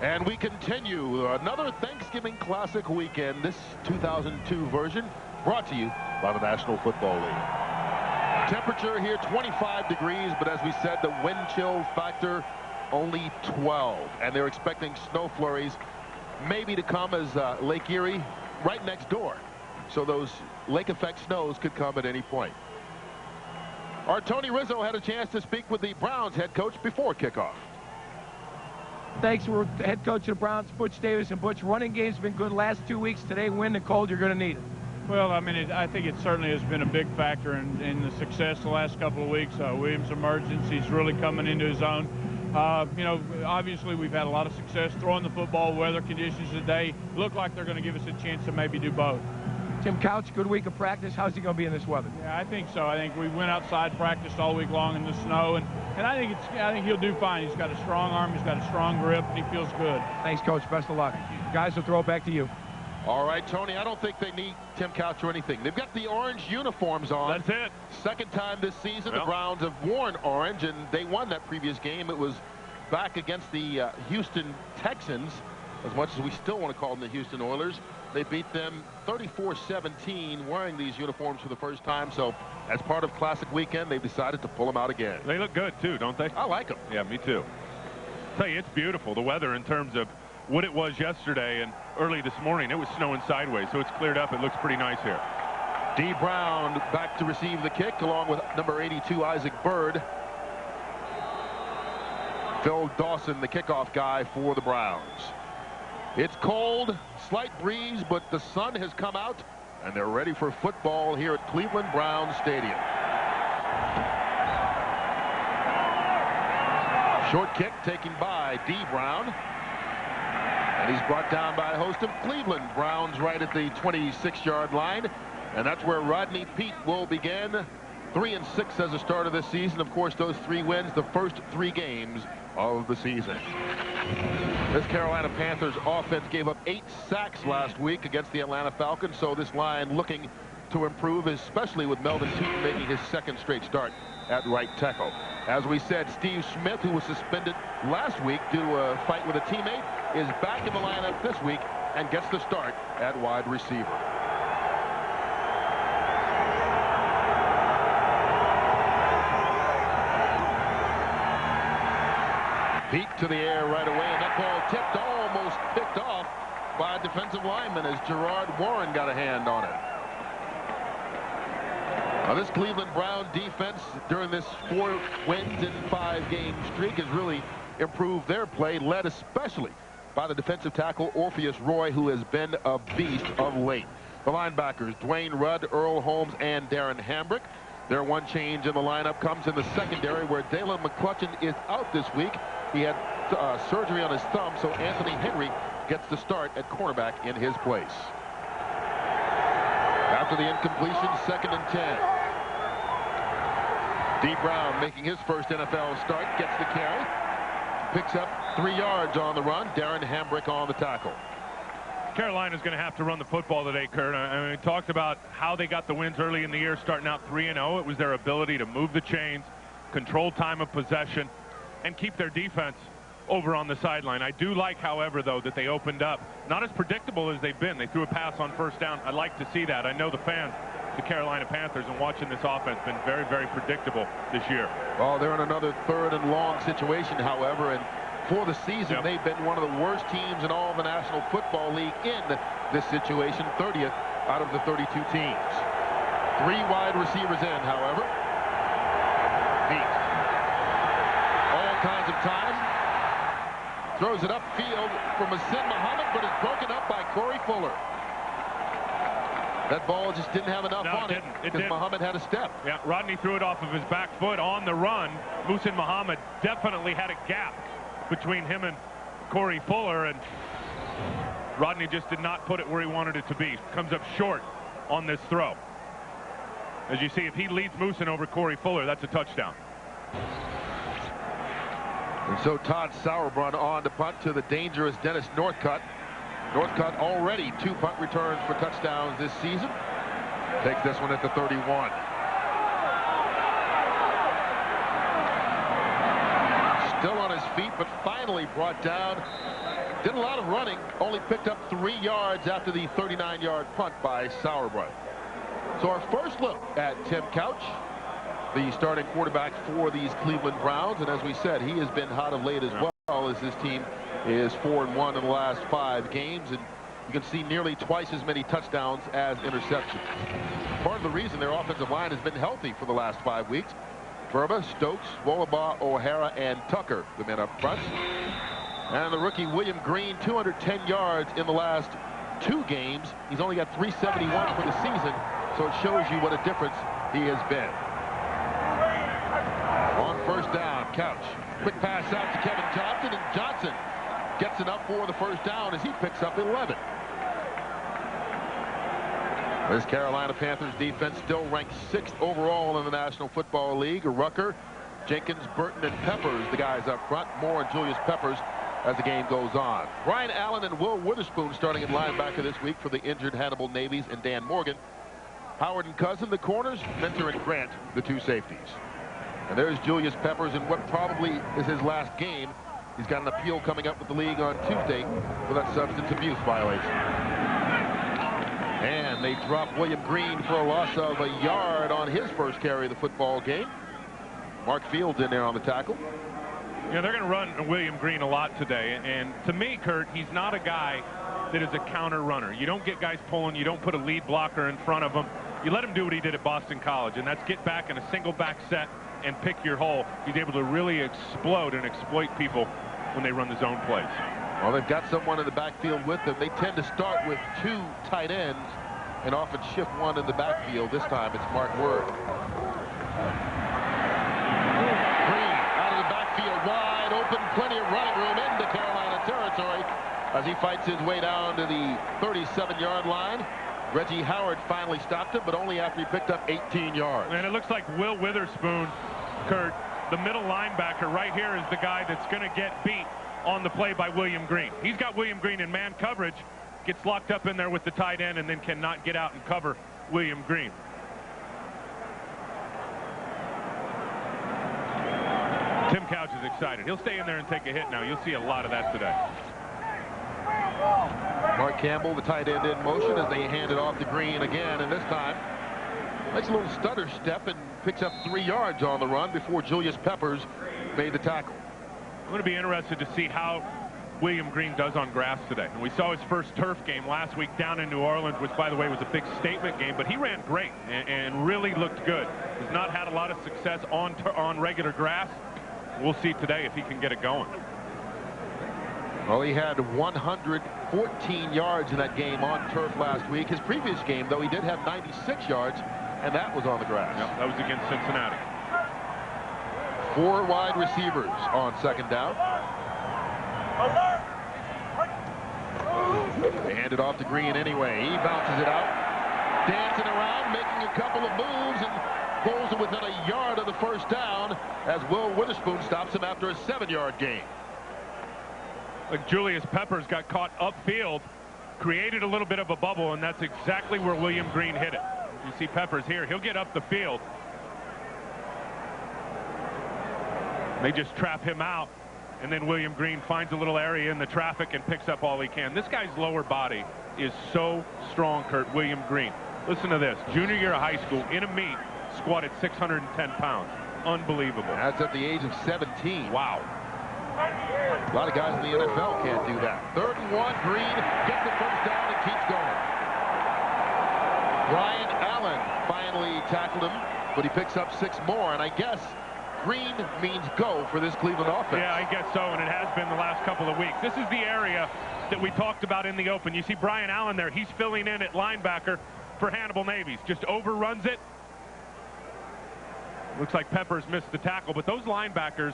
And we continue another Thanksgiving Classic weekend, this 2002 version, brought to you by the National Football League. Temperature here 25 degrees, but as we said, the wind chill factor only 12. And they're expecting snow flurries maybe to come as Lake Erie right next door. So those lake effect snows could come at any point. Our Tony Rizzo had a chance to speak with the Browns head coach before kickoff. Thanks, we're head coach of the Browns, Butch Davis. And Butch, running game's been good last 2 weeks. Today, wind and cold, you're going to need it. Well, I mean, I think it certainly has been a big factor in the success the last couple of weeks. Williams' emergence, he's really coming into his own. You know, obviously we've had a lot of success throwing the football. Weather conditions today look like they're going to give us a chance to maybe do both. Tim Couch, good week of practice. How's he going to be in this weather? Yeah, I think so. I think we went outside, practiced all week long in the snow, and I think he'll do fine. He's got a strong arm, he's got a strong grip, and he feels good. Thanks, Coach. Best of luck. Guys, will throw it back to you. All right, Tony, I don't think they need Tim Couch or anything. They've got the orange uniforms on. That's it. Second time this season, the Browns have worn orange, and they won that previous game. It was back against the Houston Texans, as much as we still want to call them the Houston Oilers. They beat them 34-17 wearing these uniforms for the first time. So as part of Classic Weekend, they've decided to pull them out again. They look good, too, don't they? I like them. Yeah, me too. I'll tell you, it's beautiful, the weather in terms of what it was yesterday and early this morning. It was snowing sideways, so it's cleared up. It looks pretty nice here. D. Brown back to receive the kick, along with number 82, Isaac Bird. Phil Dawson, the kickoff guy for the Browns. It's cold, slight breeze, but the sun has come out, and they're ready for football here at Cleveland Browns Stadium. Short kick taken by D. Brown. And he's brought down by a host of Cleveland Browns right at the 26-yard line. And that's where Rodney Peete will begin. 3-6 as a start of this season. Of course, those 3 wins, the first 3 games of the season. This Carolina Panthers offense gave up 8 sacks last week against the Atlanta Falcons, so this line looking to improve, especially with Melvin Tootin making his second straight start at right tackle. As we said, Steve Smith, who was suspended last week due to a fight with a teammate, is back in the lineup this week and gets the start at wide receiver. Peete to the air right away, and that ball tipped, almost picked off by a defensive lineman as Gerard Warren got a hand on it. Now this Cleveland Brown defense during this 4 wins in 5 game streak has really improved their play, led especially by the defensive tackle Orpheus Roy, who has been a beast of late. The linebackers, Dwayne Rudd, Earl Holmes, and Darren Hambrick. Their one change in the lineup comes in the secondary, where Dalen McClutchin is out this week. He had surgery on his thumb, so Anthony Henry gets the start at cornerback in his place. After the incompletion, 2nd and 10. D. Brown making his first NFL start, gets the carry, picks up 3 yards on the run. Darren Hambrick on the tackle. Carolina's going to have to run the football today, Kurt. I mean, we talked about how they got the wins early in the year, starting out 3-0. It was their ability to move the chains, control time of possession, and keep their defense over on the sideline. I do like, however, though, that they opened up. Not as predictable as they've been. They threw a pass on first down. I'd like to see that. I know the fans, the Carolina Panthers, and watching this offense, been very, very predictable this year. Well, they're in another 3rd and long situation, however, and for the season, they've been one of the worst teams in all of the National Football League in this situation, 30th out of the 32 teams. 3 wide receivers in, however. Peete. All kinds of time. Throws it upfield for Muhsin Muhammad, but it's broken up by Corey Fuller. That ball just didn't have enough on it because Muhammad had a step. Yeah, Rodney threw it off of his back foot on the run. Muhsin Muhammad definitely had a gap between him and Corey Fuller, and Rodney just did not put it where he wanted it to be. Comes up short on this throw. As you see, if he leads Muhsin over Corey Fuller, that's a touchdown. And so Todd Sauerbrunn on to punt to the dangerous Dennis Northcutt. Northcutt already 2 punt returns for touchdowns this season. Takes this one at the 31. Still on his feet, but finally brought down Did a lot of running, only picked up 3 yards after the 39-yard punt by Sauerbrunn. So our first look at Tim Couch, the starting quarterback for these Cleveland Browns. And as we said, he has been hot of late as well, as this team is 4-1 in the last 5 games. And you can see nearly twice as many touchdowns as interceptions. Part of the reason their offensive line has been healthy for the last 5 weeks. Verba, Stokes, Wollaba, O'Hara, and Tucker, the men up front. And the rookie William Green, 210 yards in the last 2 games. He's only got 371 for the season, so it shows you what a difference he has been. On first down, Couch. Quick pass out to Kevin Johnson, and Johnson gets enough for the first down as he picks up 11. This Carolina Panthers defense still ranked 6th overall in the National Football League. Rucker, Jenkins, Burton, and Peppers, the guys up front. More on Julius Peppers as the game goes on. Brian Allen and Will Witherspoon starting at linebacker this week for the injured Hannibal Navies and Dan Morgan. Howard and Cousin, the corners. Mentor and Grant, the 2 safeties. And there's Julius Peppers in what probably is his last game. He's got an appeal coming up with the league on Tuesday for that substance abuse violation. And they drop William Green for a loss of a yard on his first carry of the football game. Mark Fields in there on the tackle. Yeah, they're going to run William Green a lot today. And to me, Kurt, he's not a guy that is a counter runner. You don't get guys pulling. You don't put a lead blocker in front of him. You let him do what he did at Boston College, and that's get back in a single back set and pick your hole. He's able to really explode and exploit people when they run the zone plays. Well, they've got someone in the backfield with them. They tend to start with 2 tight ends and often shift one in the backfield. This time it's Mark Word. Green out of the backfield, wide open, plenty of running room into Carolina territory as he fights his way down to the 37-yard line. Reggie Howard finally stopped him, but only after he picked up 18 yards. And it looks like Will Witherspoon, Kurt, the middle linebacker right here, is the guy that's going to get beat on the play by William Green. He's got William Green in man coverage, gets locked up in there with the tight end, and then cannot get out and cover William Green. Tim Couch is excited. He'll stay in there and take a hit now. You'll see a lot of that today. Mark Campbell, the tight end, in motion as they hand it off to Green again, and this time makes a little stutter step and picks up 3 yards on the run before Julius Peppers made the tackle. I'm going to be interested to see how William Green does on grass today. And we saw his first turf game last week down in New Orleans, which, by the way, was a big statement game, but he ran great and really looked good. He's not had a lot of success on regular grass. We'll see today if he can get it going. Well, he had 114 yards in that game on turf last week. His previous game, though, he did have 96 yards, and that was on the grass. Yep, that was against Cincinnati. 4 wide receivers on second down. They hand it off to Green anyway. He bounces it out, dancing around, making a couple of moves, and pulls it within a yard of the first down as Will Witherspoon stops him after a 7-yard gain. Like Julius Peppers got caught upfield, created a little bit of a bubble, and that's exactly where William Green hit it. You see Peppers here. He'll get up the field. They just trap him out, and then William Green finds a little area in the traffic and picks up all he can. This guy's lower body is so strong, Kurt. William Green. Listen to this. Junior year of high school, in a meet, squatted 610 pounds. Unbelievable. That's at the age of 17. Wow. A lot of guys in the NFL can't do that. 3rd and 1, Green gets the first down and keeps going. Brian Allen finally tackled him, but he picks up 6 more, and I guess Green means go for this Cleveland offense. Yeah, I guess so, and it has been the last couple of weeks. This is the area that we talked about in the open. You see Brian Allen there. He's filling in at linebacker for Hannibal Navies. Just overruns it. Looks like Peppers missed the tackle, but those linebackers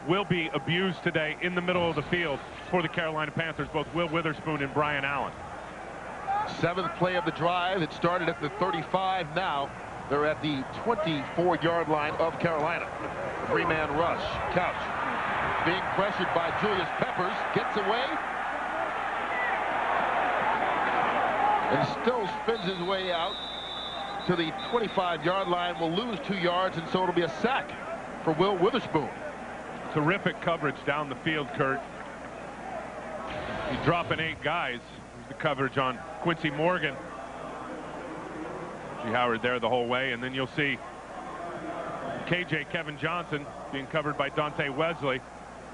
will be abused today in the middle of the field for the Carolina Panthers, both Will Witherspoon and Brian Allen. 7th play of the drive. It started at the 35 now. They're at the 24-yard line of Carolina. 3-man rush. Couch being pressured by Julius Peppers. Gets away. And still spins his way out to the 25-yard line. Will lose 2 yards, and so it'll be a sack for Will Witherspoon. Terrific coverage down the field, Kurt. He's dropping 8 guys. There's the coverage on Quincy Morgan. G. Howard there the whole way, and then you'll see KJ Kevin Johnson being covered by Dante Wesley,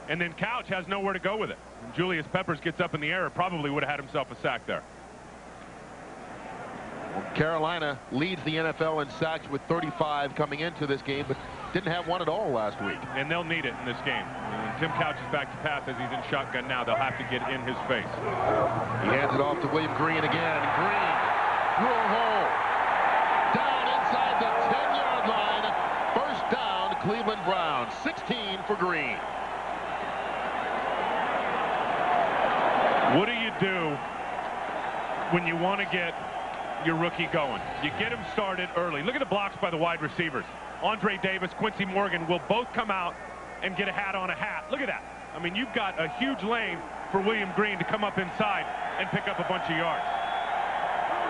and then Couch has nowhere to go with it. And Julius Peppers gets up in the air, probably would have had himself a sack there. Well, Carolina leads the NFL in sacks with 35 coming into this game, but didn't have one at all last week. And they'll need it in this game. When Tim Couch is back to pass as he's in shotgun now, they'll have to get in his face. He hands it off to William Green again. Green through a hole. Down inside the 10-yard line. First down, Cleveland Browns. 16 for Green. What do you do when you want to get your rookie going? You get him started early. Look at the blocks by the wide receivers. Andre Davis, Quincy Morgan will both come out and get a hat on a hat. Look at that. I mean, you've got a huge lane for William Green to come up inside and pick up a bunch of yards.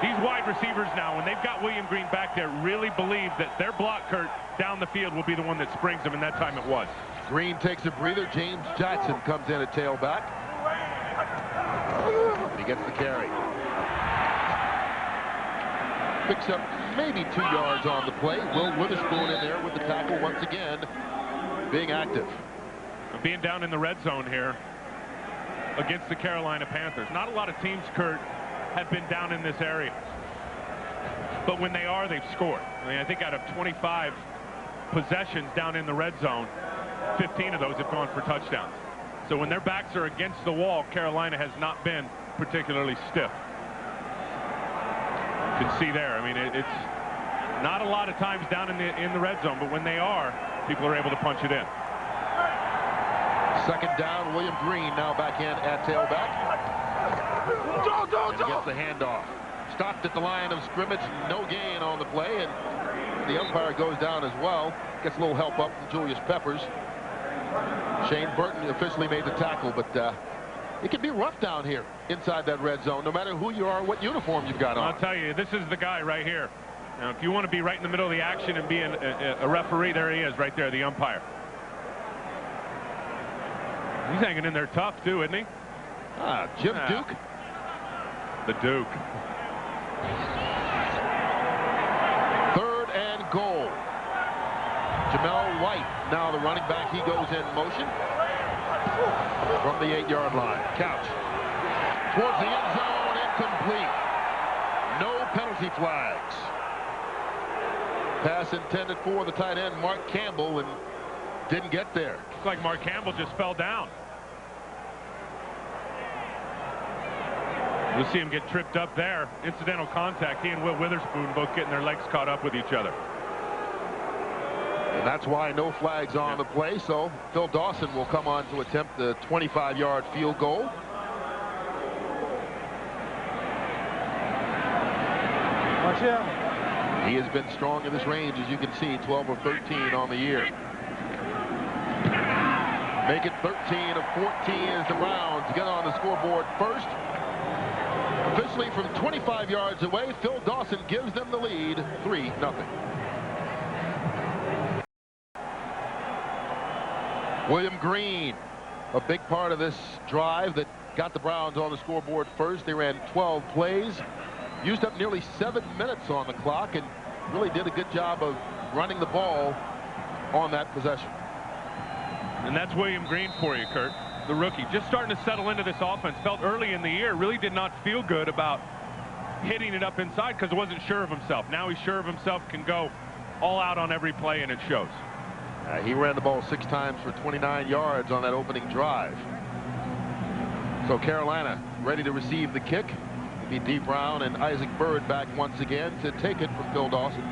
These wide receivers now, when they've got William Green back there, really believe that their block, Kurt, down the field will be the one that springs them, and that time it was. Green takes a breather. James Jackson comes in at tailback. He gets the carry. Picks up maybe 2 yards on the play. Will Witherspoon in there with the tackle once again, being active. Being down in the red zone here against the Carolina Panthers. Not a lot of teams, Kurt, have been down in this area. But when they are, they've scored. I mean, I think out of 25 possessions down in the red zone, 15 of those have gone for touchdowns. So when their backs are against the wall, Carolina has not been particularly stiff. You can see there. I mean, it's not a lot of times down in the red zone, but when they are, people are able to punch it in. Second down, William Green now back in at tailback. And he gets the handoff. Stopped at the line of scrimmage, no gain on the play, and the umpire goes down as well. Gets a little help up from Julius Peppers. Shane Burton officially made the tackle, but it can be rough down here inside that red zone, no matter who you are, what uniform you've got on. I'll tell you, this is the guy right here. Now, if you want to be right in the middle of the action and be a referee, there he is right there, the umpire. He's hanging in there tough, too, isn't he? Jim Duke. The Duke. Third and goal. Jamel White, now the running back. He goes in motion from the 8-yard line. Couch towards the end zone, incomplete. No penalty flags. Pass intended for the tight end, Mark Campbell, and didn't get there. Looks like Mark Campbell just fell down. You'll see him get tripped up there. Incidental contact. He and Will Witherspoon both getting their legs caught up with each other. And that's why no flags on the play, so Phil Dawson will come on to attempt the 25-yard field goal. Watch out. He has been strong in this range, as you can see, 12 of 13 on the year. Make it 13 of 14 as the Browns get on the scoreboard first. Officially from 25 yards away, Phil Dawson gives them the lead, 3-0. William Green, a big part of this drive that got the Browns on the scoreboard first. They ran 12 plays, used up nearly 7 minutes on the clock, and really did a good job of running the ball on that possession. And that's William Green for you, Kurt, the rookie. Just starting to settle into this offense. Felt early in the year, really did not feel good about hitting it up inside because wasn't sure of himself. Now he's sure of himself, can go all out on every play, and it shows. He ran the ball 6 times for 29 yards on that opening drive. So Carolina ready to receive the kick. It'll be Dee Brown and Isaac Byrd back once again to take it from Phil Dawson.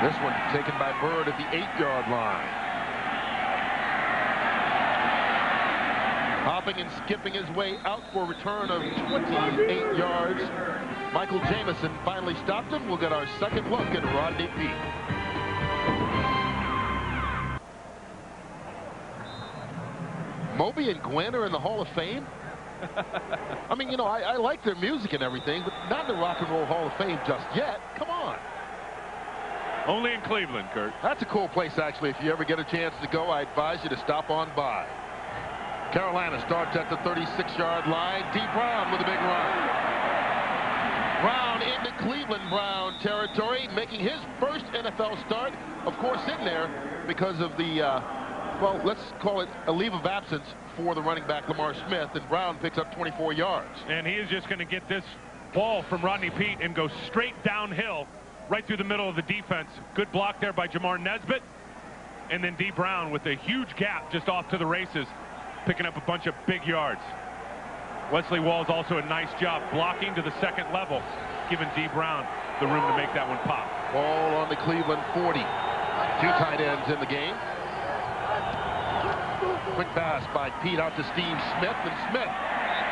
This one taken by Byrd at the 8-yard line. Hopping and skipping his way out for a return of 28 yards. Michael Jamison finally stopped him. We'll get our second look at Rodney Peete. Moby and Gwen are in the Hall of Fame. I mean, you know, I like their music and everything, but not in the Rock and Roll Hall of Fame just yet. Come on. Only in Cleveland, Kurt. That's a cool place, actually. If you ever get a chance to go, I advise you to stop on by. Carolina starts at the 36-yard line. D. Brown with a big run. Brown into Cleveland Brown territory, making his first NFL start, of course, in there because of the, well, let's call it a leave of absence for the running back Lamar Smith, and Brown picks up 24 yards. And he is just going to get this ball from Rodney Peete and go straight downhill right through the middle of the defense. Good block there by Jamar Nesbitt. And then D. Brown with a huge gap just off to the races, picking up a bunch of big yards. Wesley Walls also a nice job blocking to the second level, giving D. Brown the room to make that one pop. Ball on the Cleveland 40. Two tight ends in the game. Quick pass by Peete out to Steve Smith, and Smith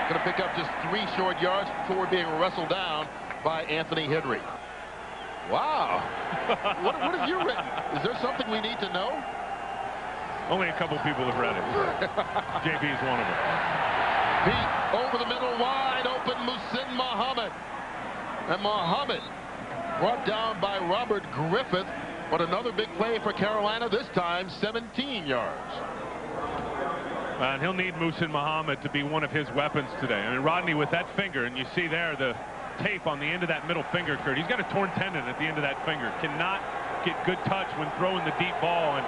going to pick up just 3 short yards before being wrestled down by Anthony Henry. Wow. What have you written? Is there something we need to know? Only a couple people have read it. JB is one of them. Peete over the middle, wide open, Muhsin Muhammad. And Muhammad brought down by Robert Griffith, but another big play for Carolina, this time 17 yards. And he'll need Muhsin Muhammad to be one of his weapons today. I mean, Rodney with that finger, and you see there the tape on the end of that middle finger, Kurt. He's got a torn tendon at the end of that finger. Cannot get good touch when throwing the deep ball, and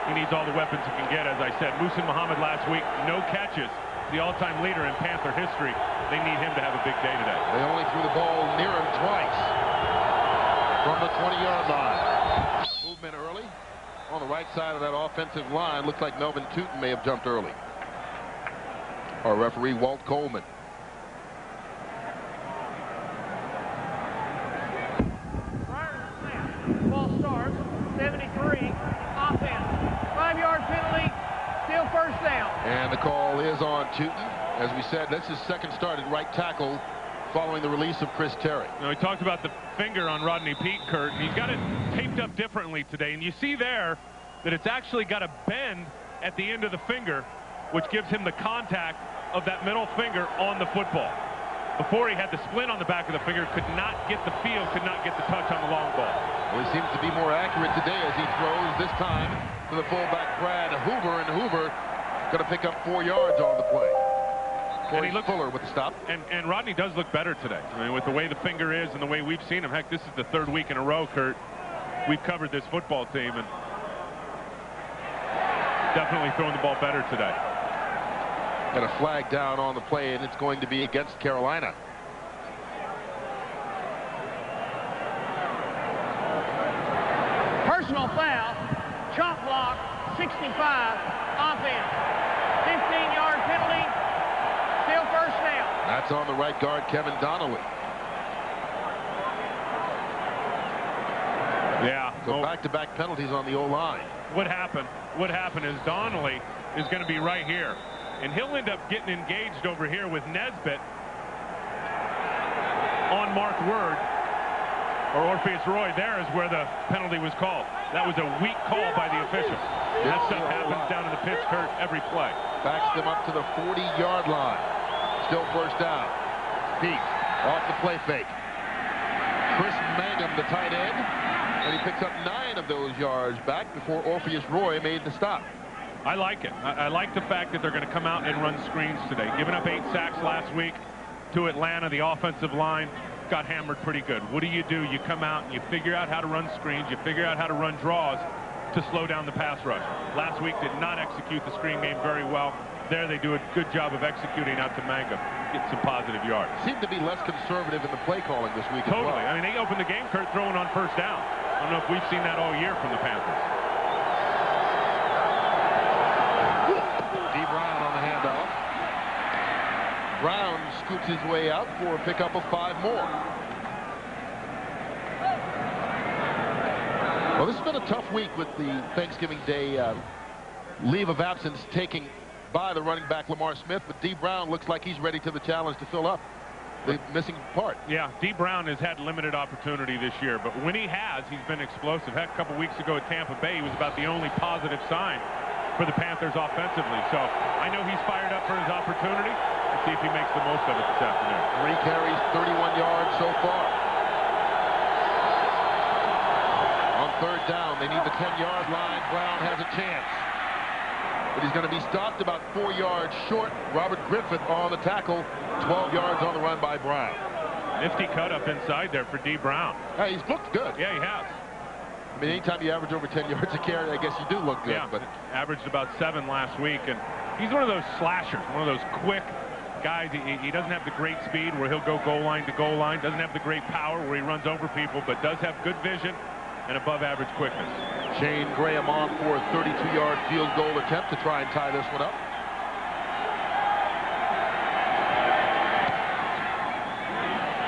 he needs all the weapons he can get. As I said, Muhsin Muhammad last week, no catches. The all-time leader in Panther history. They need him to have a big day today. They only threw the ball near him twice from the 20-yard line. Movement early on the right side of that offensive line. Looks like Melvin Tootin may have jumped early. Our referee, Walt Coleman. Ball starts, 73, offense, 5-yard penalty, still first down. And the call is on Tootin. As we said, that's his second start at right tackle following the release of Chris Terry. Now, we talked about the finger on Rodney Peete, Kurt, and he's got it taped up differently today. And you see there that it's actually got a bend at the end of the finger, which gives him the contact of that middle finger on the football. Before he had the splint on the back of the finger, could not get the feel, could not get the touch on the long ball. Well, he seems to be more accurate today as he throws, this time to the fullback Brad Hoover, and Hoover going to pick up 4 yards on the play. And he looks Fuller with the stop. And Rodney does look better today. I mean, with the way the finger is and the way we've seen him. Heck, this is the 3rd week in a row, Kurt. We've covered this football team, and definitely throwing the ball better today. Got a flag down on the play, and it's going to be against Carolina. Personal foul, chop block, 65, offense, 15-yard penalty, still first down. That's on the right guard, Kevin Donnelly. Yeah. So back-to-back penalties on the O-line. What happened is Donnelly is going to be right here. And he'll end up getting engaged over here with Nesbitt on Mark Word, or Orpheus Roy. There is where the penalty was called. That was a weak call by the official. That stuff happens down in the pitch, Kurt, every play. Backs them up to the 40-yard line. Still first down. Peete off the play fake. Chris Mangum, the tight end, and he picks up 9 of those yards back before Orpheus Roy made the stop. I like it. I like the fact that they're going to come out and run screens today. Giving up 8 sacks last week to Atlanta. The offensive line got hammered pretty good. What do? You come out and you figure out how to run screens. You figure out how to run draws to slow down the pass rush. Last week did not execute the screen game very well. There they do a good job of executing out to Mangum. Get some positive yards. Seem to be less conservative in the play calling this week Totally. as well. I mean, they opened the game, Kurt, throwing on first down. I don't know if we've seen that all year from the Panthers. Brown scoops his way out for a pickup of 5 more. Well, this has been a tough week with the Thanksgiving Day leave of absence taken by the running back Lamar Smith, but D. Brown looks like he's ready to the challenge to fill up the missing part. Yeah, D. Brown has had limited opportunity this year, but when he has, he's been explosive. Heck, a couple weeks ago at Tampa Bay, he was about the only positive sign for the Panthers offensively. So I know he's fired up for his opportunity. See if he makes the most of it this afternoon. 3 carries, 31 yards so far. On third down, they need the 10-yard line. Brown has a chance. But he's going to be stopped about 4 yards short. Robert Griffith on the tackle. 12 yards on the run by Brown. Nifty cut up inside there for D. Brown. He's looked good. Yeah, he has. I mean, anytime you average over 10 yards a carry, I guess you do look good. Yeah, but averaged about 7 last week. And he's one of those slashers, one of those quick guys. He doesn't have the great speed where he'll go goal line to goal line. Doesn't have the great power where he runs over people, but does have good vision and above average quickness. Shane Graham on for a 32-yard field goal attempt to try and tie this one up.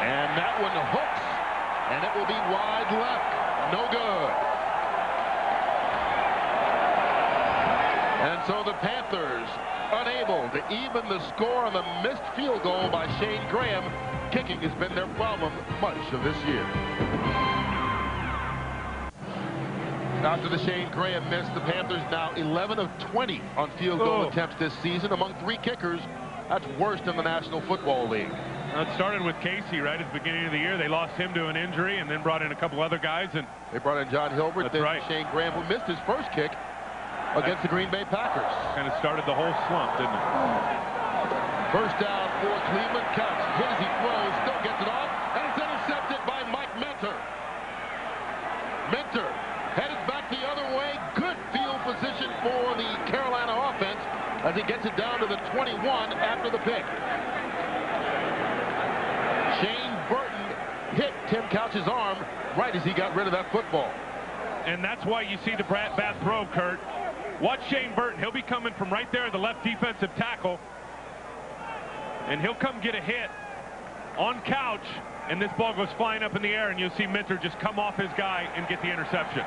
And that one hooks, and it will be wide left. No good. And so the Panthers unable to even the score on the missed field goal by Shane Graham. Kicking has been their problem much of this year. After the Shane Graham miss, the Panthers now 11 of 20 on field goal attempts this season among 3 kickers. That's worst in the National Football League. It started with Casey right at the beginning of the year. They lost him to an injury and then brought in a couple other guys. And they brought in John Hilbert, then right. Shane Graham, who missed his first kick against the Green Bay Packers. Kind of started the whole slump, didn't it? First down for Cleveland. Counts. Hit as he throws. Still gets it off. And it's intercepted by Mike Minter. Minter headed back the other way. Good field position for the Carolina offense as he gets it down to the 21 after the pick. Shane Burton hit Tim Couch's arm right as he got rid of that football. And that's why you see the bad throw, Kurt. Watch Shane Burton. He'll be coming from right there, the left defensive tackle. And he'll come get a hit on Couch. And this ball goes flying up in the air, and you'll see Minter just come off his guy and get the interception.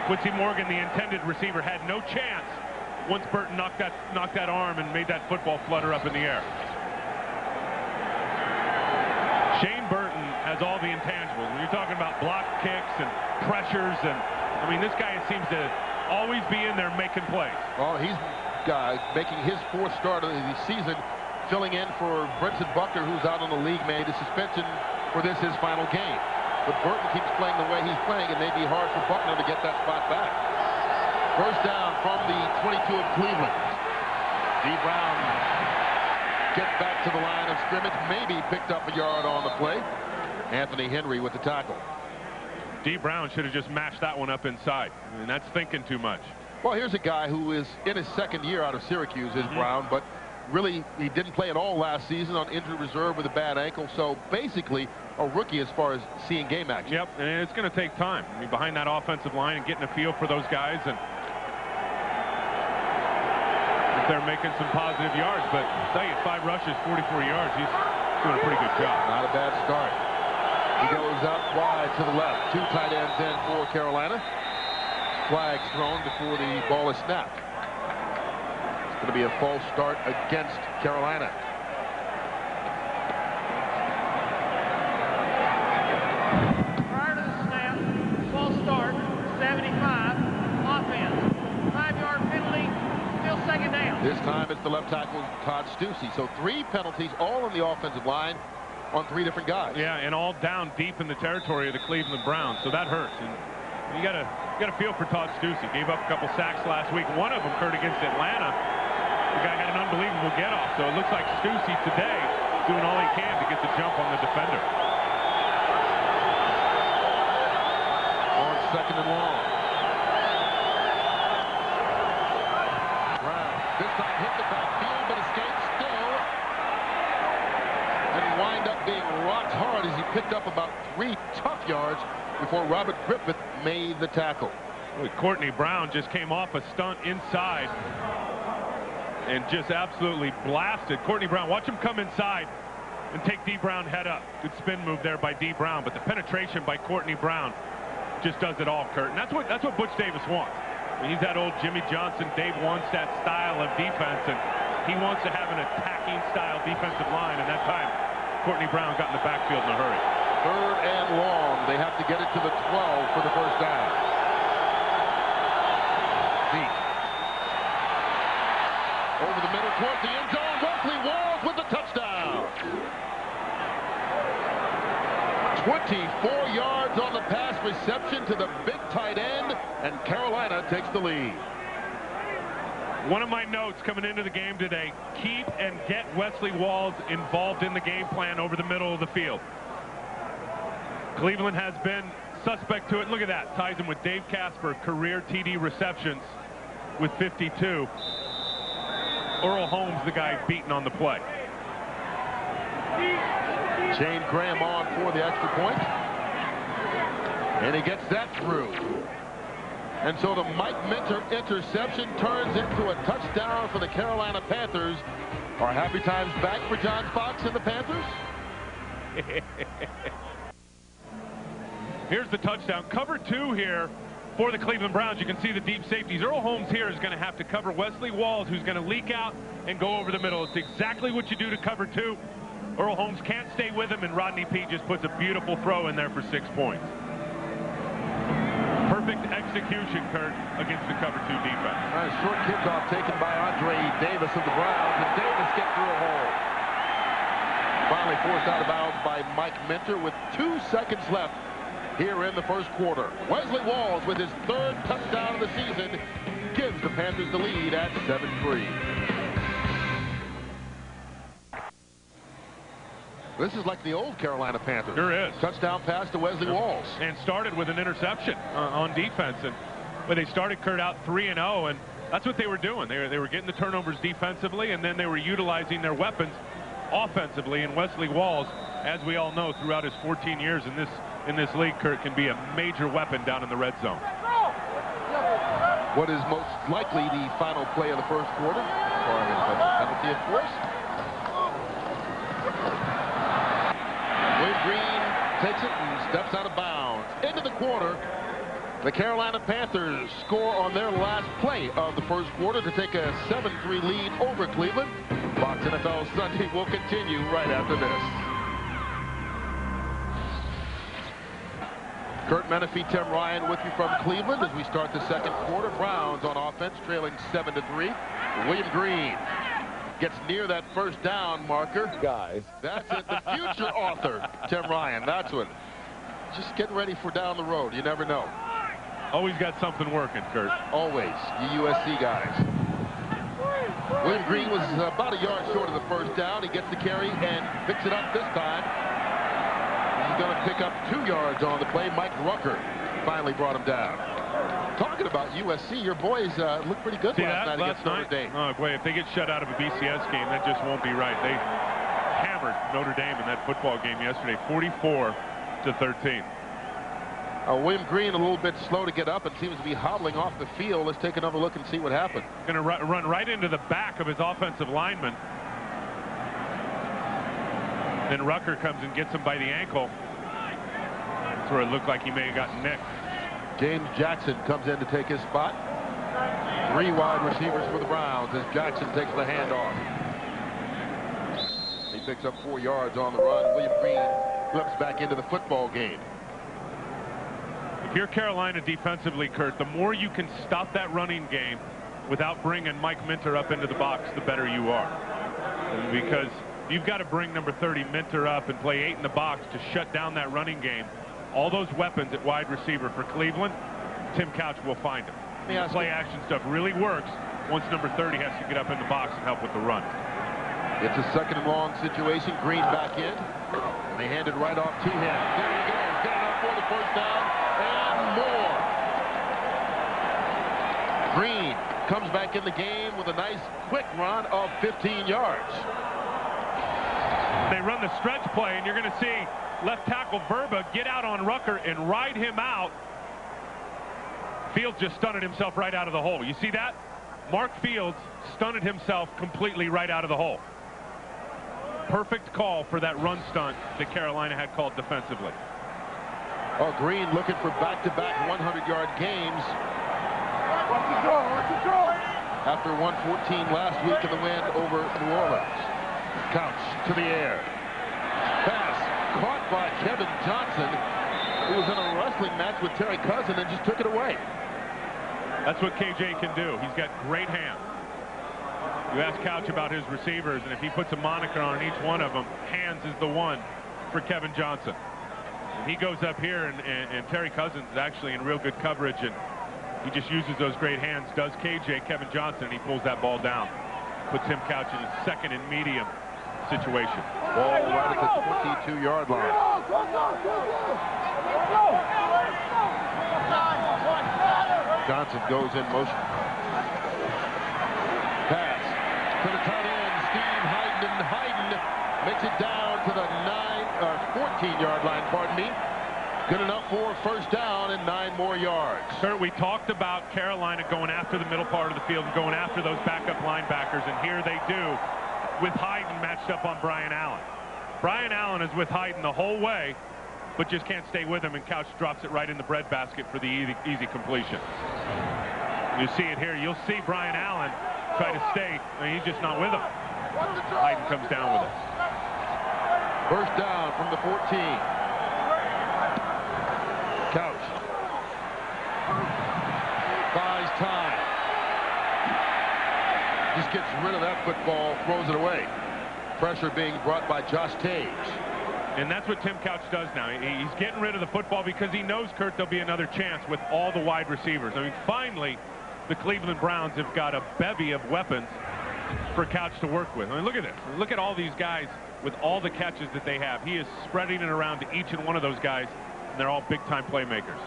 Quincy Morgan, the intended receiver, had no chance once Burton knocked that arm and made that football flutter up in the air. Shane Burton has all the intangibles. When you're talking about block kicks and pressures, and I mean, this guy seems to always be in there making plays. Well, he's making his 4th start of the season, filling in for Brenton Buckner, who's out on the league, made a suspension for this his final game. But Burton keeps playing the way he's playing. It may be hard for Buckner to get that spot back. First down from the 22 of Cleveland. D. Brown gets back to the line of scrimmage, maybe picked up a yard on the play. Anthony Henry with the tackle. D. Brown should have just mashed that one up inside. I mean, that's thinking too much. Well, here's a guy who is in his 2nd year out of Syracuse, is Brown, but really he didn't play at all last season on injured reserve with a bad ankle, so basically a rookie as far as seeing game action. Yep, and it's going to take time. I mean, behind that offensive line and getting a feel for those guys, and if they're making some positive yards, but I'll tell you, 5 rushes, 44 yards, he's doing a pretty good job. Not a bad start. He goes out wide to the left. 2 tight ends in for Carolina. Flags thrown before the ball is snapped. It's going to be a false start against Carolina. Prior to the snap, false start, 75, offense. 5-yard penalty, still 2nd down. This time it's the left tackle, Todd Stussy. So 3 penalties, all on the offensive line on 3 different guys. Yeah, and all down deep in the territory of the Cleveland Browns, so that hurts. And you got to feel for Todd Stussy. Gave up a couple sacks last week. One of them occurred against Atlanta. The guy had an unbelievable get-off, so it looks like Stussy today is doing all he can to get the jump on the defender. On 2nd and long. Brown this time hit the backfield, but escaped still. And wind up being rocked hard as he picked up about 3 tough yards before Robert Griffith made the tackle. Courtney Brown just came off a stunt inside and just absolutely blasted Courtney Brown. Watch him come inside and take D. Brown head up. Good spin move there by D. Brown, but the penetration by Courtney Brown just does it all, Kurt. And that's what Butch Davis wants. I mean, he's that old Jimmy Johnson, Dave Wannstedt style of defense, and he wants to have an attacking style defensive line, and that time Courtney Brown got in the backfield in a hurry. 3rd and long. They have to get it to the 12 for the first down. Deep. Over the middle towards the end zone. Wesley Walls with 24 yards on the pass reception to the big tight end, and Carolina takes the lead. One of my notes coming into the game today, keep and get Wesley Walls involved in the game plan over the middle of the field. Cleveland has been suspect to it. Look at that. Ties him with Dave Casper, career TD receptions with 52. Earl Holmes, the guy beaten on the play. Shane Graham on for the extra point. And he gets that through. And so the Mike Minter interception turns into a touchdown for the Carolina Panthers. Are happy times back for John Fox and the Panthers? Here's the touchdown. Cover 2 here for the Cleveland Browns. You can see the deep safeties. Earl Holmes here is going to have to cover Wesley Walls, who's going to leak out and go over the middle. It's exactly what you do to cover 2. Earl Holmes can't stay with him, and Rodney Peete just puts a beautiful throw in there for 6 points. Perfect execution, Kurt, against the cover 2 defense. Short kickoff taken by Andre Davis of the Browns, and Davis gets through a hole. Finally forced out of bounds by Mike Minter with 2 seconds left here in the first quarter. Wesley Walls, with his 3rd touchdown of the season, gives the Panthers the lead at 7-3. This is like the old Carolina Panthers. Sure is. Touchdown pass to Wesley Walls. And started with an interception on defense. But they started Kurt out 3-0, and that's what they were doing. They were getting the turnovers defensively, and then they were utilizing their weapons offensively. And Wesley Walls, as we all know, throughout his 14 years in this league, Kurt, can be a major weapon down in the red zone. What is most likely the final play of the first quarter? Penalty, of course. William Green takes it and steps out of bounds. Into the quarter. The Carolina Panthers score on their last play of the first quarter to take a 7-3 lead over Cleveland. Fox NFL Sunday will continue right after this. Kurt Menefee, Tim Ryan with you from Cleveland as we start the second quarter. Browns on offense trailing 7-3. William Green gets near that first down marker. Guys. That's it. The future author, Tim Ryan. That's what. Just get ready for down the road. You never know. Always got something working, Kurt. Always. You USC guys. William Green was about a yard short of the first down. He gets the carry and picks it up this time. He's going to pick up 2 yards on the play. Mike Rucker finally brought him down. Talking about USC, your boys looked pretty good last night against Notre Dame. Oh, boy, if they get shut out of a BCS game, that just won't be right. They hammered Notre Dame in that football game yesterday, 44-13. William Green a little bit slow to get up and seems to be hobbling off the field. Let's take another look and see what happened. Going to run right into the back of his offensive lineman. Then Rucker comes and gets him by the ankle. That's where it looked like he may have gotten nicked. James Jackson comes in to take his spot. 3 wide receivers for the Browns as Jackson takes the handoff. He picks up 4 yards on the run. William Green flips back into the football game. If you're Carolina defensively, Kurt, the more you can stop that running game without bringing Mike Minter up into the box, the better you are. Because you've got to bring number 30 Minter up and play 8 in the box to shut down that running game. All those weapons at wide receiver for Cleveland, Tim Couch will find them. The play action stuff really works once number 30 has to get up in the box and help with the run. It's a 2nd and long situation. Green back in. And they hand it right off to him. There he goes. Get enough for the first down and more. Green comes back in the game with a nice quick run of 15 yards. They run the stretch play, and you're going to see left tackle Verba get out on Rucker and ride him out. Fields just stunted himself right out of the hole. You see that? Mark Fields stunted himself completely right out of the hole. Perfect call for that run stunt that Carolina had called defensively. Oh, Green looking for back-to-back 100-yard games. After 114 last week in the win over New Orleans. Couch to the air. Pass caught by Kevin Johnson, who was in a wrestling match with Terry Cousin and just took it away. That's what KJ can do. He's got great hands. You ask Couch about his receivers, and if he puts a moniker on each one of them, hands is the one for Kevin Johnson. And he goes up here, and Terry Cousins is actually in real good coverage, and he just uses those great hands. Does KJ, Kevin Johnson, and he pulls that ball down. Puts Tim Couch in a second and medium situation. Ball right at the 22-yard line. Johnson goes in motion. Pass to the tight end, Steve Hayden, and Hayden makes it down to the 14-yard line, pardon me. Good enough for a first down and 9 more yards. Sir, we talked about Carolina going after the middle part of the field and going after those backup linebackers, and here they do with Hayden matched up on Brian Allen. Brian Allen is with Hayden the whole way, but just can't stay with him, and Couch drops it right in the breadbasket for the easy completion. You see it here. You'll see Brian Allen try to stay, and he's just not with him. Hayden comes down with it. First down from the 14. Couch buys time. Just gets rid of that football, throws it away. Pressure being brought by Josh Tage. And that's what Tim Couch does now. He's getting rid of the football because he knows, Kurt, there'll be another chance with all the wide receivers. I mean, finally, the Cleveland Browns have got a bevy of weapons for Couch to work with. I mean, look at this. Look at all these guys with all the catches that they have. He is spreading it around to each and one of those guys, and they're all big-time playmakers.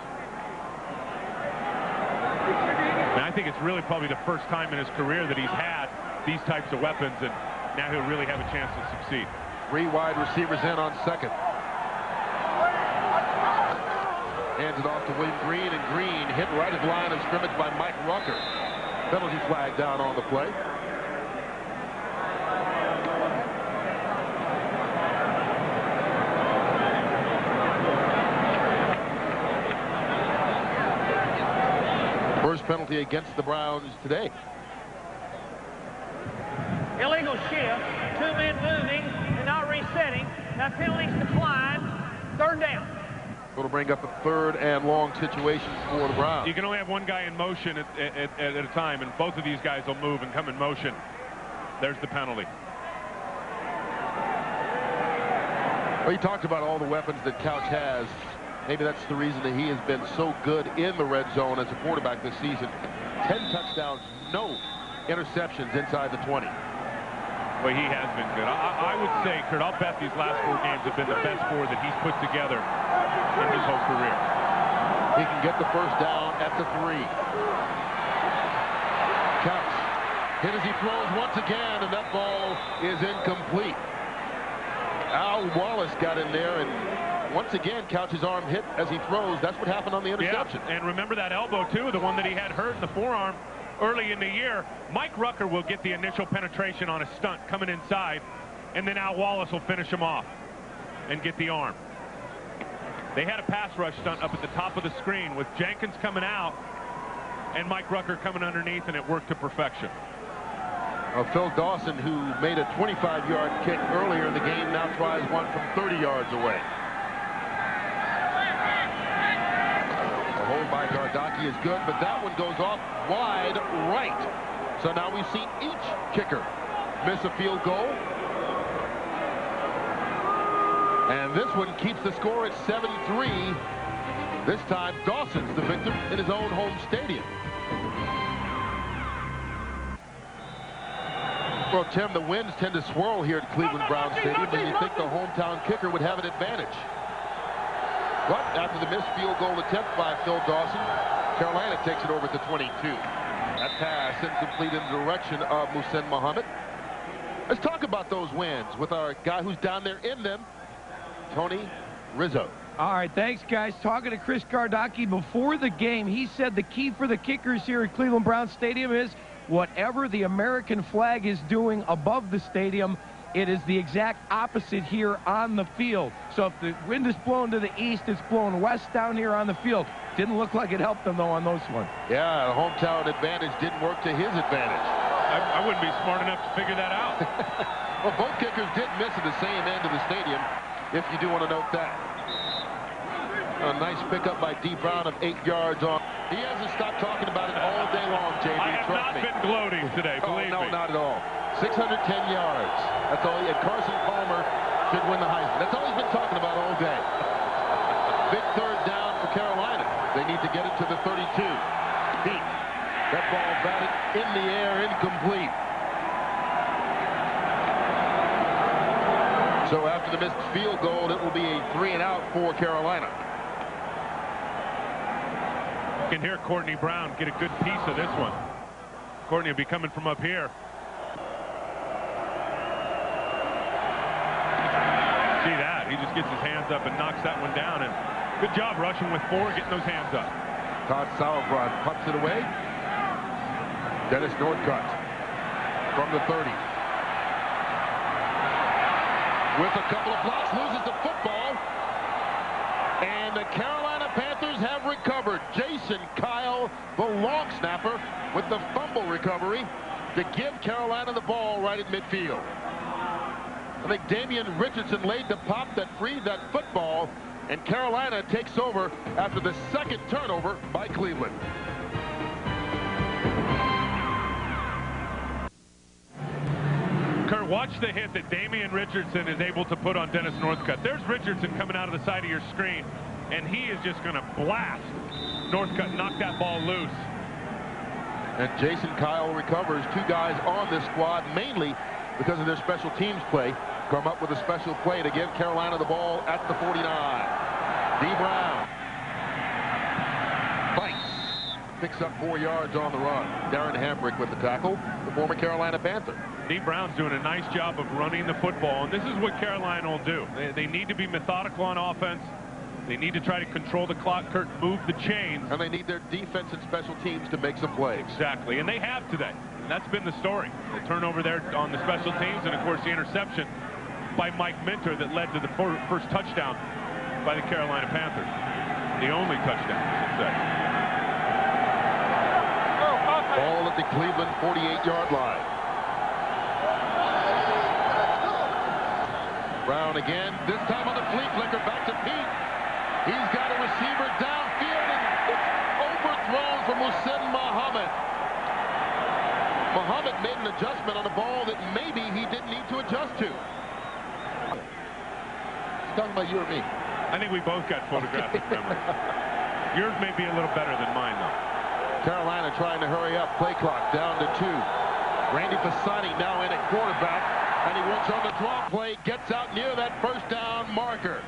And I think it's really probably the first time in his career that he's had these types of weapons, and now he'll really have a chance to succeed. 3 wide receivers in on second. Hands it off to William Green, and Green hit right at the line of scrimmage by Mike Rucker. Penalty flag down on the play. First penalty against the Browns today. Illegal shift, 2 men moving and not resetting. That penalty's declined. 3rd down. Going to bring up a 3rd and long situation for the Browns. You can only have one guy in motion at a time, and both of these guys will move and come in motion. There's the penalty. Well, you talked about all the weapons that Couch has. Maybe that's the reason that he has been so good in the red zone as a quarterback this season. 10 touchdowns, no interceptions inside the 20. Well, he has been good. I would say, Kurt, I'll bet these last 4 games have been the best 4 that he's put together in his whole career. He can get the first down at the 3. Couch hit as he throws once again, and that ball is incomplete. Al Wallace got in there, and once again, Couch's arm hit as he throws. That's what happened on the interception. Yeah, and remember that elbow, too, the one that he had hurt in the forearm early in the year. Mike Rucker will get the initial penetration on a stunt coming inside, and then Al Wallace will finish him off and get the arm. They had a pass rush stunt up at the top of the screen with Jenkins coming out and Mike Rucker coming underneath, and it worked to perfection. Phil Dawson, who made a 25-yard kick earlier in the game, now tries one from 30 yards away. The hold by Gardocki is good, but that one goes off wide right. So now we've seen each kicker miss a field goal. And this one keeps the score at 7-3. This time, Dawson's the victim in his own home stadium. Well, Tim, the winds tend to swirl here at Cleveland Browns Stadium, and you think the hometown kicker would have an advantage. But after the missed field goal attempt by Phil Dawson, Carolina takes it over to 22. That pass incomplete in the direction of Muhsin Muhammad. Let's talk about those wins with our guy who's down there in them, Tony Rizzo. All right, thanks, guys. Talking to Chris Gardocki before the game, he said the key for the kickers here at Cleveland Browns Stadium is whatever the American flag is doing above the stadium, it is the exact opposite here on the field. So if the wind is blowing to the east, it's blowing west down here on the field. Didn't look like it helped them, though, on those ones. Yeah, the hometown advantage didn't work to his advantage. I wouldn't be smart enough to figure that out. Well, both kickers did miss at the same end of the stadium, if you do want to note that. A nice pickup by D. Brown of 8 yards on. He hasn't stopped talking about it all day long, JB. I have not been gloating today, believe me. No, not at all. 610 yards. That's all. And Carson Palmer should win the Heisman. That's all he's been talking about all day. big third down for Carolina. They need to get it to the 32. Pete, that ball batted in the air, incomplete. So after the missed field goal, it will be a 3-and-out for Carolina. You can hear Courtney Brown get a good piece of this one. Courtney will be coming from up here. See that? He just gets his hands up and knocks that one down. And good job rushing with 4, getting those hands up. Todd Sauerbrunn puts it away. Dennis Northcutt from the 30. With a couple of blocks, loses the football. And the Carolina Panthers have recovered. Jason Kyle, the long snapper, with the fumble recovery to give Carolina the ball right at midfield. I think Damian Richardson laid the pop that freed that football, and Carolina takes over after the second turnover by Cleveland. Kurt, watch the hit that Damian Richardson is able to put on Dennis Northcutt. There's Richardson coming out of the side of your screen, and he is just going to blast Northcutt, knock that ball loose. And Jason Kyle recovers. 2 guys on this squad, mainly because of their special teams play, come up with a special play to give Carolina the ball at the 49. D. Brown fights, picks up 4 yards on the run. Darren Hambrick with the tackle, the former Carolina Panther. D. Brown's doing a nice job of running the football, and this is what Carolina will do. They need to be methodical on offense. They need to try to control the clock, Kurt, move the chains. And they need their defense and special teams to make some plays. Exactly, and they have today. And that's been the story. The turnover there on the special teams, and of course the interception by Mike Minter that led to the first touchdown by the Carolina Panthers. The only touchdown, I should say. Ball at the Cleveland 48-yard line. Brown again, this time on the flea flicker, back to Pete. He's got a receiver downfield, and it's overthrown for Muhsin Muhammad. Muhammad made an adjustment on a ball that maybe he didn't need to adjust to. It's talking about you or me? I think we both got photographic memory. Yours may be a little better than mine, though. Carolina trying to hurry up. Play clock down to 2. Randy Fasani now in at quarterback, and he works on the draw play, gets out near that first down marker.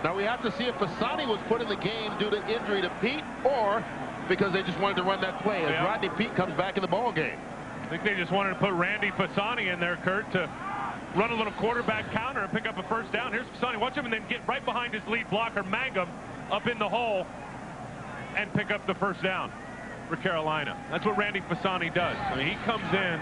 Now we have to see if Fasani was put in the game due to injury to Pete, or because they just wanted to run that play as Rodney Peete comes back in the ball game. I think they just wanted to put Randy Fasani in there, Kurt, to run a little quarterback counter and pick up a first down. Here's Fasani. Watch him, and then get right behind his lead blocker, Mangum, up in the hole and pick up the first down for Carolina. That's what Randy Fasani does. I mean, he comes in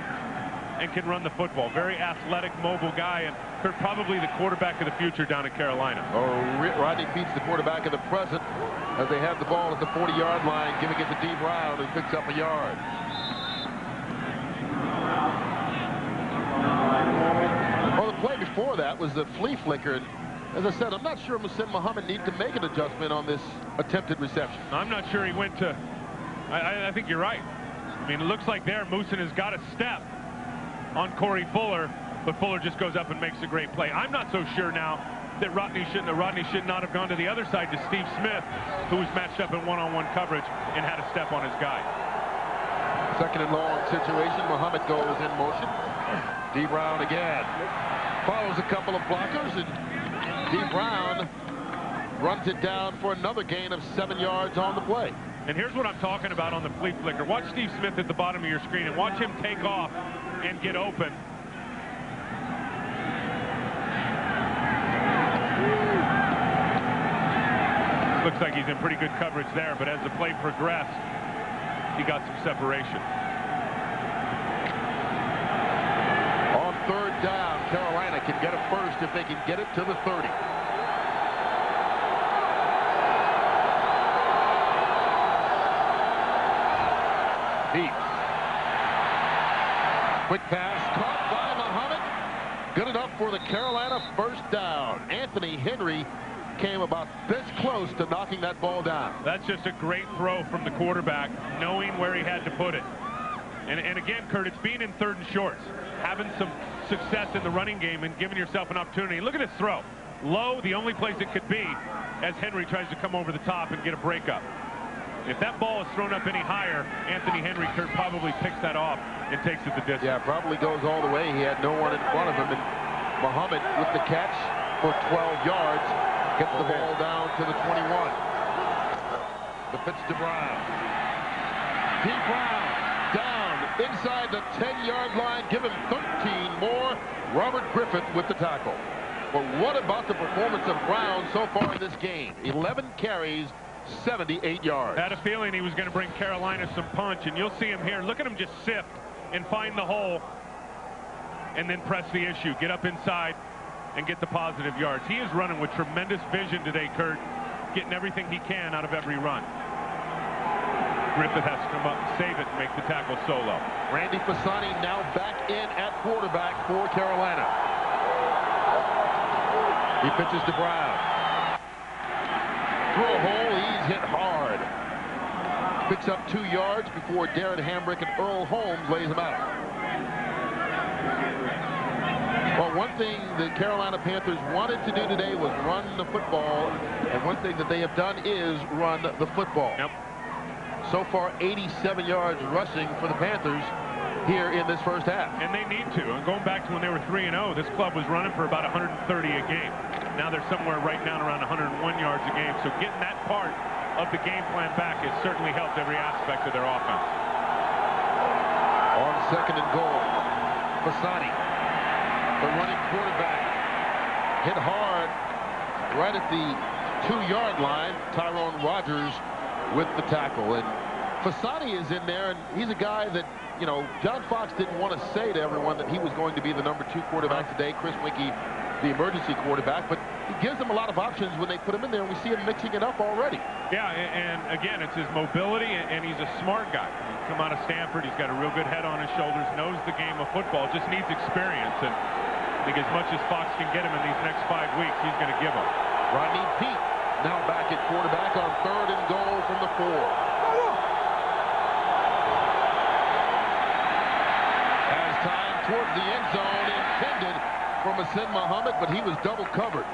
and can run the football. Very athletic, mobile guy, and Kurt, probably the quarterback of the future down at Carolina. Oh, Rodney Peete's the quarterback of the present as they have the ball at the 40-yard line, giving it to D. Brown, who picks up a yard. Well, the play before that was the flea flicker. And as I said, I'm not sure Muhsin Muhammad needs to make an adjustment on this attempted reception. I'm not sure he went to... I think you're right. I mean, it looks like there Muhsin has got a step on Corey Fuller, but Fuller just goes up and makes a great play. I'm not so sure now that Rodney should not have gone to the other side to Steve Smith, who was matched up in one-on-one coverage and had a step on his guy. Second and long situation. Muhammad goes in motion. D. Brown again. Follows a couple of blockers, and D. Brown runs it down for another gain of 7 yards on the play. And here's what I'm talking about on the flea flicker. Watch Steve Smith at the bottom of your screen and watch him take off and get open. Looks like he's in pretty good coverage there, but as the play progressed, he got some separation. On third down, Carolina can get a first if they can get it to the 30. Peete. Quick pass caught by Muhammad. Good enough for the Carolina first down. Anthony Henry came about this close to knocking that ball down. That's just a great throw from the quarterback, knowing where he had to put it. And again, Kurt, it's being in third and shorts, having some success in the running game and giving yourself an opportunity. Look at this throw. Low, the only place it could be, as Henry tries to come over the top and get a breakup. If that ball is thrown up any higher, Anthony Henry probably picks that off and takes it the distance. Yeah, probably goes all the way. He had no one in front of him, and Muhammad with the catch for 12 yards gets the ball down to the 21. The pitch to Brown. D. Brown down inside the 10-yard line. Give him 13 more. Robert Griffith with the tackle. But what about the performance of Brown so far in this game? 11 carries, 78 yards. Had a feeling he was going to bring Carolina some punch, and you'll see him here. Look at him just sift and find the hole and then press the issue. Get up inside and get the positive yards. He is running with tremendous vision today, Kurt, getting everything he can out of every run. Griffith has to come up and save it and make the tackle solo. Randy Fasani now back in at quarterback for Carolina. He pitches to Brown. Through a hole, he's hit hard. Picks up 2 yards before Darren Hambrick and Earl Holmes lays him out. Well, one thing the Carolina Panthers wanted to do today was run the football, and one thing that they have done is run the football. Yep. So far, 87 yards rushing for the Panthers here in this first half. And they need to. And going back to when they were 3-0, this club was running for about 130 a game. Now they're somewhere right down around 101 yards a game. So getting that part of the game plan back has certainly helped every aspect of their offense. On 2nd and goal, Fasani, the running quarterback, hit hard right at the 2-yard line. Tyrone Rogers with the tackle, and Fasani is in there, and he's a guy that, you know, John Fox didn't want to say to everyone that he was going to be the number 2 quarterback today. Chris Winkie, the emergency quarterback, but he gives them a lot of options when they put him in there, and we see him mixing it up already. Yeah, and again, it's his mobility, and he's a smart guy. He's come out of Stanford. He's got a real good head on his shoulders, knows the game of football, just needs experience, and I think as much as Fox can get him in these next 5 weeks, he's going to give him. Rodney Peete now back at quarterback on 3rd and goal from the 4. Has time towards the end zone, intended from Asin Muhammad, but he was double covered.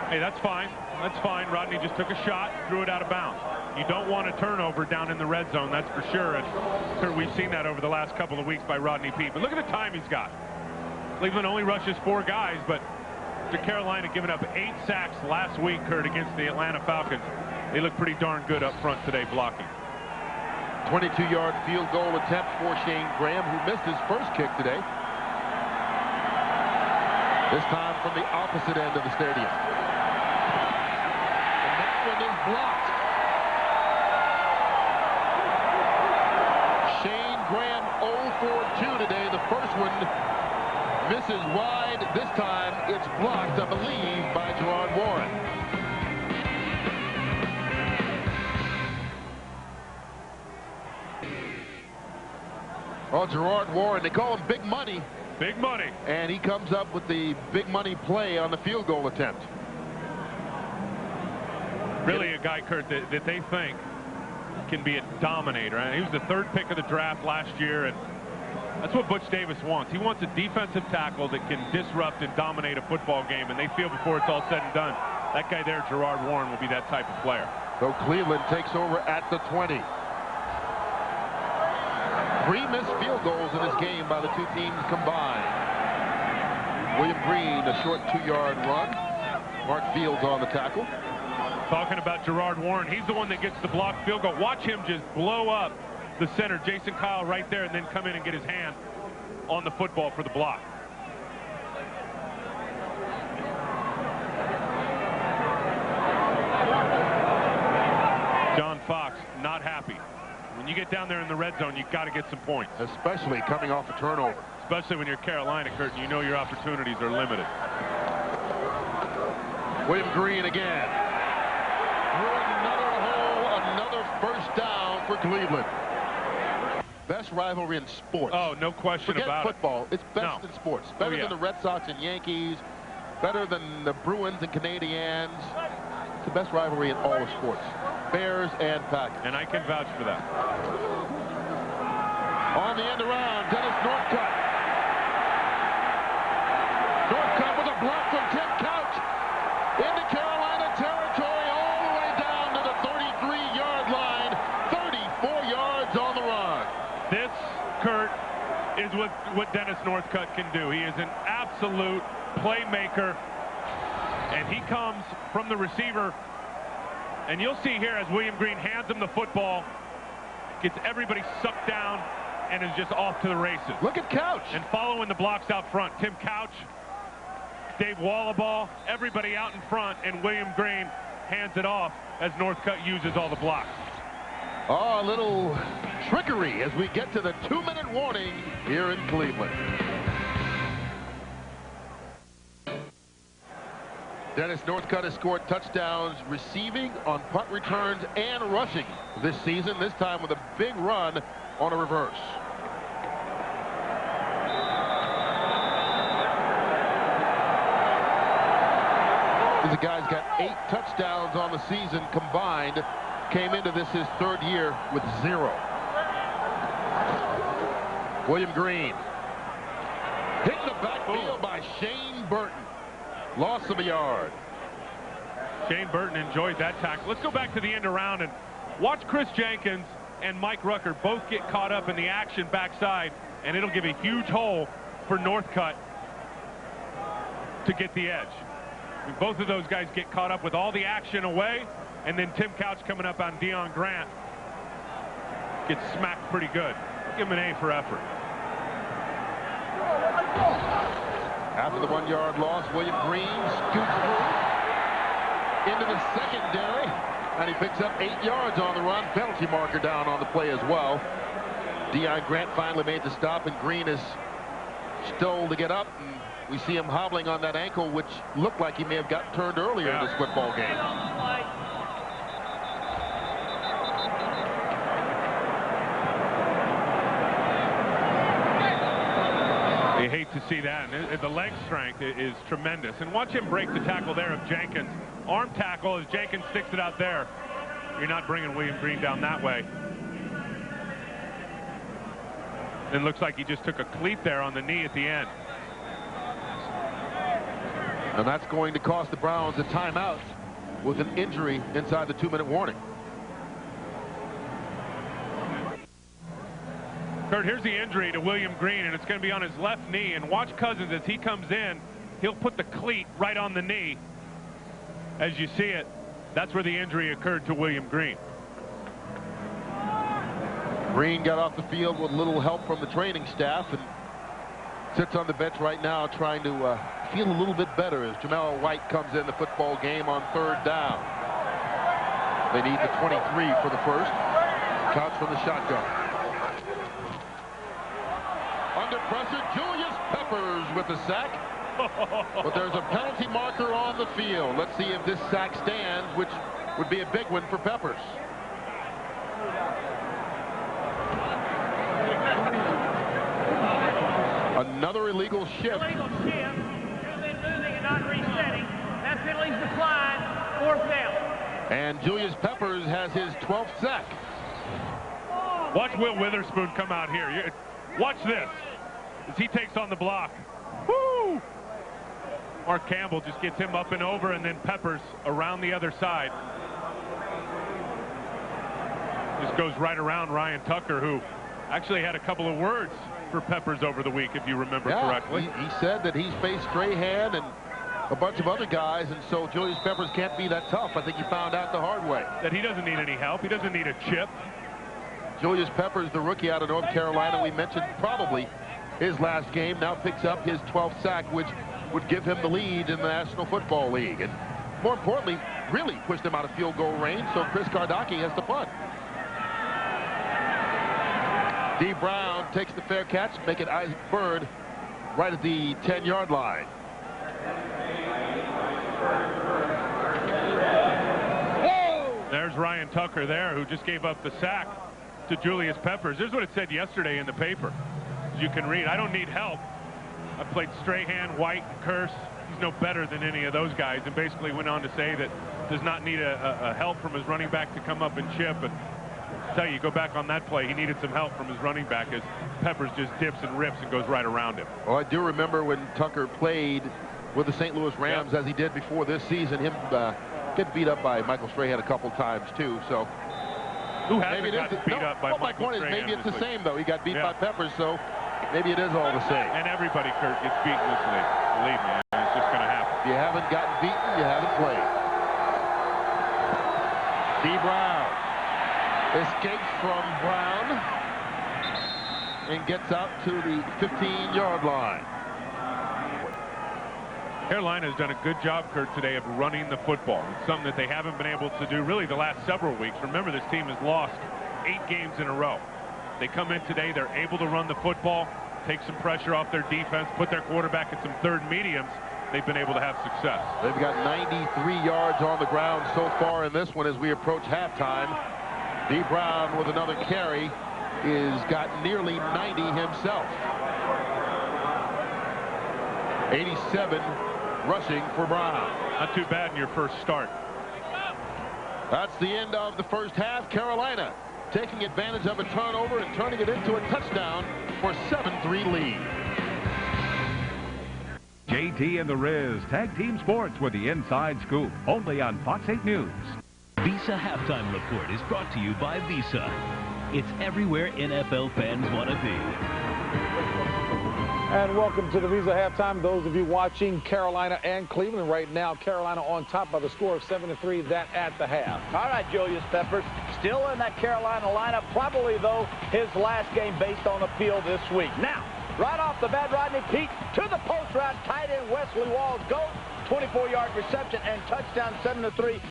Hey, that's fine. That's fine. Rodney just took a shot, threw it out of bounds. You don't want a turnover down in the red zone, that's for sure. And we've seen that over the last couple of weeks by Rodney Peete. But look at the time he's got. Cleveland only rushes 4 guys, but to Carolina giving up 8 sacks last week, Kurt, against the Atlanta Falcons. They look pretty darn good up front today blocking. 22-yard field goal attempt for Shane Graham, who missed his first kick today. This time from the opposite end of the stadium. And that one is blocked. Shane Graham 0 for 2 today. The first one misses wide. This time it's blocked, I believe, by Gerard Warren. Oh, Gerard Warren, they call him Big Money. Big money. And he comes up with the big money play on the field goal attempt. Really a guy, Kurt, that they think can be a dominator. And he was the 3rd pick of the draft last year, and that's what Butch Davis wants. He wants a defensive tackle that can disrupt and dominate a football game, and they feel before it's all said and done, that guy there, Gerard Warren, will be that type of player. So Cleveland takes over at the 20. 3 missed field goals in this game by the 2 teams combined. William Green, a short 2-yard run. Mark Fields on the tackle. Talking about Gerard Warren, he's the one that gets the blocked field goal. Watch him just blow up the center, Jason Kyle, right there, and then come in and get his hand on the football for the block. John Fox, not happy. When you get down there in the red zone, you've got to get some points. Especially coming off a turnover. Especially when you're Carolina, Kurt, and you know your opportunities are limited. William Green again. Another hole, another first down for Cleveland. Best rivalry in sports. Oh, no question Forget about football. It's best in sports. Better than the Red Sox and Yankees. Better than the Bruins and Canadiens. It's the best rivalry in all of sports. Bears and Packers. And I can vouch for that. On the end around, Dennis Northcutt. Northcutt with a block from Tim Couch into Carolina. Northcutt can do. He is an absolute playmaker, and he comes from the receiver. And you'll see here as William Green hands him the football, gets everybody sucked down, and is just off to the races. Look at Couch. And following the blocks out front, Tim Couch, Dave Wallaball, everybody out in front, and William Green hands it off as Northcutt uses all the blocks. Oh, a little trickery as we get to the 2-minute warning here in Cleveland. Dennis Northcutt has scored touchdowns receiving, on punt returns, and rushing this season, this time with a big run on a reverse. The guy's got 8 touchdowns on the season combined. Came into this his 3rd year with 0. William Green hit the backfield by Shane Burton. Loss of a yard. Shane Burton enjoyed that tackle. Let's go back to the end around and watch Chris Jenkins and Mike Rucker both get caught up in the action backside, and it'll give a huge hole for Northcutt to get the edge. Both of those guys get caught up with all the action away, and then Tim Couch coming up on Deion Grant gets smacked pretty good. Give him an A for effort. After the 1-yard loss, William Green scoots through into the secondary, and he picks up 8 yards on the run. Penalty marker down on the play as well. Deion Grant finally made the stop, and Green is stole to get up. And we see him hobbling on that ankle, which looked like he may have got turned earlier in this football game. You hate to see that. And the leg strength is tremendous. And watch him break the tackle there of Jenkins. Arm tackle as Jenkins sticks it out there. You're not bringing William Green down that way. And looks like he just took a cleat there on the knee at the end. And that's going to cost the Browns a timeout with an injury inside the 2-minute warning. Kurt, here's the injury to William Green, and it's going to be on his left knee. And watch Cousins as he comes in. He'll put the cleat right on the knee. As you see it, that's where the injury occurred to William Green. Green got off the field with a little help from the training staff and sits on the bench right now trying to feel a little bit better as Jamel White comes in the football game on 3rd down. They need the 23 for the first. Couch from the shotgun. Under pressure, Julius Peppers with the sack. But there's a penalty marker on the field. Let's see if this sack stands, which would be a big one for Peppers. Another illegal shift. Illegal shift. 2 men moving and not resetting. That penalty's declined. 4th down. And Julius Peppers has his 12th sack. Watch Will Witherspoon come out here. Watch this as he takes on the block. Woo! Mark Campbell just gets him up and over, and then Peppers around the other side. Just goes right around Ryan Tucker, who actually had a couple of words for Peppers over the week, if you remember correctly. He said that he's faced Strahan and a bunch of other guys, and so Julius Peppers can't be that tough. I think he found out the hard way. That he doesn't need any help. He doesn't need a chip. Julius Peppers, the rookie out of North Carolina, we mentioned probably his last game, now picks up his 12th sack, which would give him the lead in the National Football League. And more importantly, really pushed him out of field goal range, so Chris Gardocki has to punt. D. Brown takes the fair catch, make it Isaac Bird right at the 10-yard line. There's Ryan Tucker there, who just gave up the sack to Julius Peppers. Here's what it said yesterday in the paper. As you can read, I don't need help. I played Strahan, White, and Curse. He's no better than any of those guys, and basically went on to say that does not need a help from his running back to come up and chip. And I tell you, go back on that play, he needed some help from his running back as Peppers just dips and rips and goes right around him. Well, I do remember when Tucker played with the St. Louis Rams, as he did before this season, him get beat up by Michael Strahan a couple times too. So who hasn't got beat up by Michael my point Strahan is maybe it's the this same though. He got beat by Peppers, so maybe it is all the same. And everybody, Kurt, gets beaten this league. Believe me, it's just going to happen. If you haven't gotten beaten, you haven't played. D. Brown escapes from Brown and gets out to the 15-yard line. Carolina has done a good job, Kurt, today of running the football. It's something that they haven't been able to do really the last several weeks. Remember, this team has lost 8 games in a row. They come in today, they're able to run the football, take some pressure off their defense, put their quarterback at some third mediums. They've been able to have success. They've got 93 yards on the ground so far in this one as we approach halftime. D. Brown with another carry is got nearly 90 himself. 87 rushing for Brown. Not too bad in your first start. That's the end of the first half. Carolina taking advantage of a turnover and turning it into a touchdown for a 7-3 lead. JT and the Riz Tag Team Sports with the Inside Scoop, only on Fox 8 News. Visa Halftime Report is brought to you by Visa. It's everywhere NFL fans want to be. And welcome to the Visa Halftime. Those of you watching Carolina and Cleveland right now, Carolina on top by the score of 7-3, that at the half. All right, Julius Peppers, still in that Carolina lineup. Probably, though, his last game based on appeal this week. Now, right off the bat, Rodney Peete to the post route, tight end Wesley Walls goes. 24-yard reception and touchdown, 7-3.